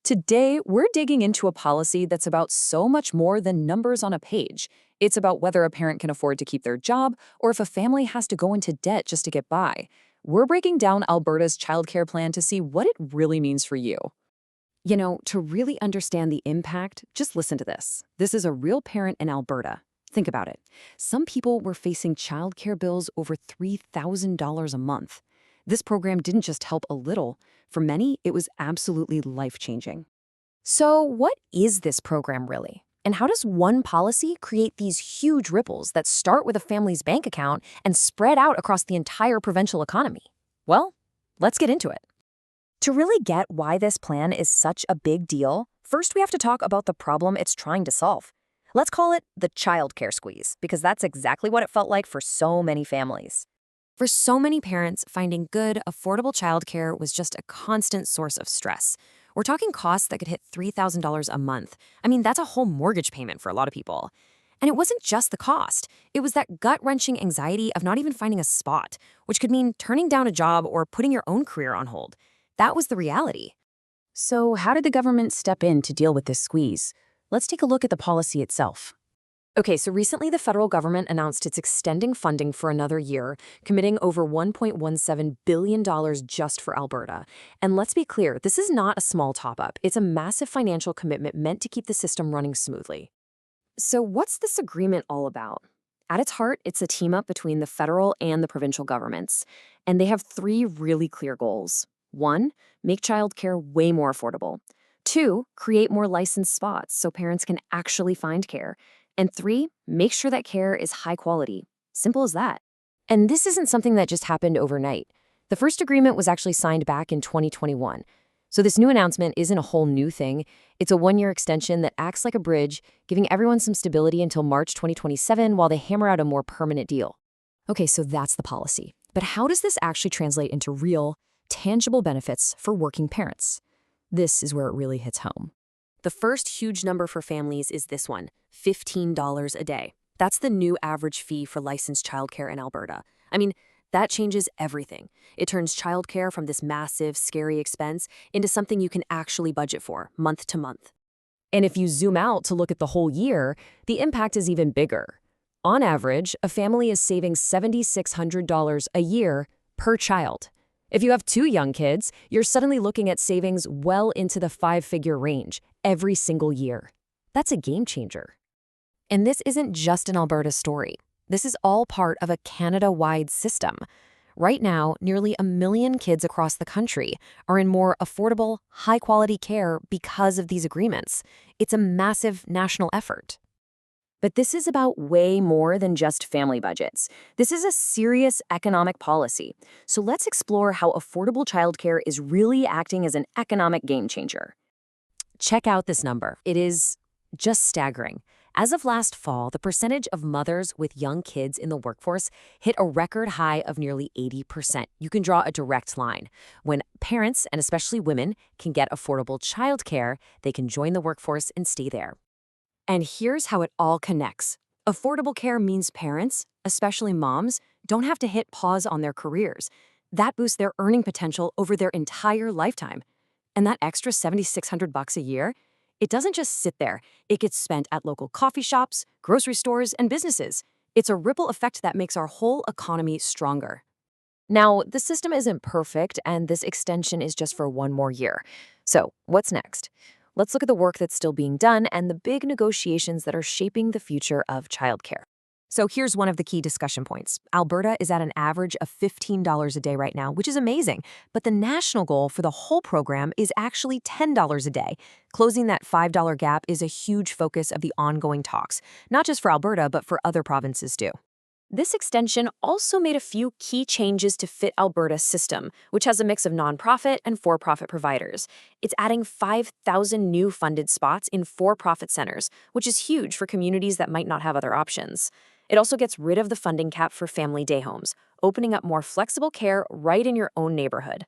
Today, we're digging into a policy that's about so much more than numbers on a page. It's about whether a parent can afford to keep their job or if a family has to go into debt just to get by. We're breaking down Alberta's childcare plan to see what it really means for you. To really understand the impact, just listen to this. This is a real parent in Alberta. Think about it. Some people were facing childcare bills over $3,000 a month. This program didn't just help a little. For many, it was absolutely life-changing. So what is this program really? And how does one policy create these huge ripples that start with a family's bank account and spread out across the entire provincial economy? Well, let's get into it. To really get why this plan is such a big deal, first we have to talk about the problem it's trying to solve. Let's call it the childcare squeeze, because that's exactly what it felt like for so many families. For so many parents, finding good, affordable childcare was just a constant source of stress. We're talking costs that could hit $3,000 a month. I mean, that's a whole mortgage payment for a lot of people. And it wasn't just the cost. It was that gut-wrenching anxiety of not even finding a spot, which could mean turning down a job or putting your own career on hold. That was the reality. So how did the government step in to deal with this squeeze? Let's take a look at the policy itself. Okay, so recently the federal government announced it's extending funding for another year, committing over $1.17 billion just for Alberta. And let's be clear, this is not a small top-up. It's a massive financial commitment meant to keep the system running smoothly. So what's this agreement all about? At its heart, it's a team-up between the federal and the provincial governments. And they have three really clear goals. 1, make childcare way more affordable. 2, create more licensed spots so parents can actually find care. And 3, make sure that care is high quality. Simple as that. And this isn't something that just happened overnight. The first agreement was actually signed back in 2021. So this new announcement isn't a whole new thing. It's a 1-year extension that acts like a bridge, giving everyone some stability until March 2027 while they hammer out a more permanent deal. Okay, so that's the policy. But how does this actually translate into real, tangible benefits for working parents? This is where it really hits home. The first huge number for families is this one, $15 a day. That's the new average fee for licensed childcare in Alberta. I mean, that changes everything. It turns childcare from this massive, scary expense into something you can actually budget for, month to month. And if you zoom out to look at the whole year, the impact is even bigger. On average, a family is saving $7,600 a year per child. If you have 2 young kids, you're suddenly looking at savings well into the 5-figure range every single year. That's a game changer. And this isn't just an Alberta story. This is all part of a Canada-wide system. Right now, nearly 1 million kids across the country are in more affordable, high-quality care because of these agreements. It's a massive national effort. But this is about way more than just family budgets. This is a serious economic policy. So let's explore how affordable childcare is really acting as an economic game changer. Check out this number. It is just staggering. As of last fall, the percentage of mothers with young kids in the workforce hit a record high of nearly 80%. You can draw a direct line. When parents, and especially women, can get affordable childcare, they can join the workforce and stay there. And here's how it all connects. Affordable care means parents, especially moms, don't have to hit pause on their careers. That boosts their earning potential over their entire lifetime. And that extra $7,600 a year, it doesn't just sit there. It gets spent at local coffee shops, grocery stores, and businesses. It's a ripple effect that makes our whole economy stronger. Now, the system isn't perfect, and this extension is just for 1 more year. So, what's next? Let's look at the work that's still being done and the big negotiations that are shaping the future of childcare. So here's one of the key discussion points. Alberta is at an average of $15 a day right now, which is amazing. But the national goal for the whole program is actually $10 a day. Closing that $5 gap is a huge focus of the ongoing talks, not just for Alberta, but for other provinces too. This extension also made a few key changes to fit Alberta's system, which has a mix of nonprofit and for-profit providers. It's adding 5,000 new funded spots in for-profit centers, which is huge for communities that might not have other options. It also gets rid of the funding cap for family day homes, opening up more flexible care right in your own neighborhood.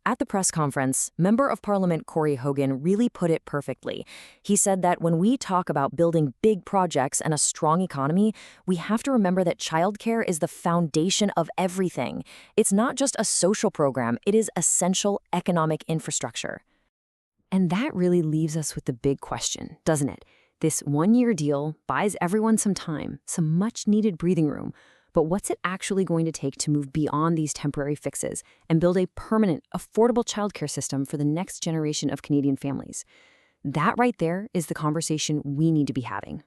At the press conference, Member of Parliament Corey Hogan really put it perfectly. He said that when we talk about building big projects and a strong economy, we have to remember that childcare is the foundation of everything. It's not just a social program, it is essential economic infrastructure. And that really leaves us with the big question, doesn't it? This one-year deal buys everyone some time, some much-needed breathing room. But what's it actually going to take to move beyond these temporary fixes and build a permanent, affordable childcare system for the next generation of Canadian families? That right there is the conversation we need to be having.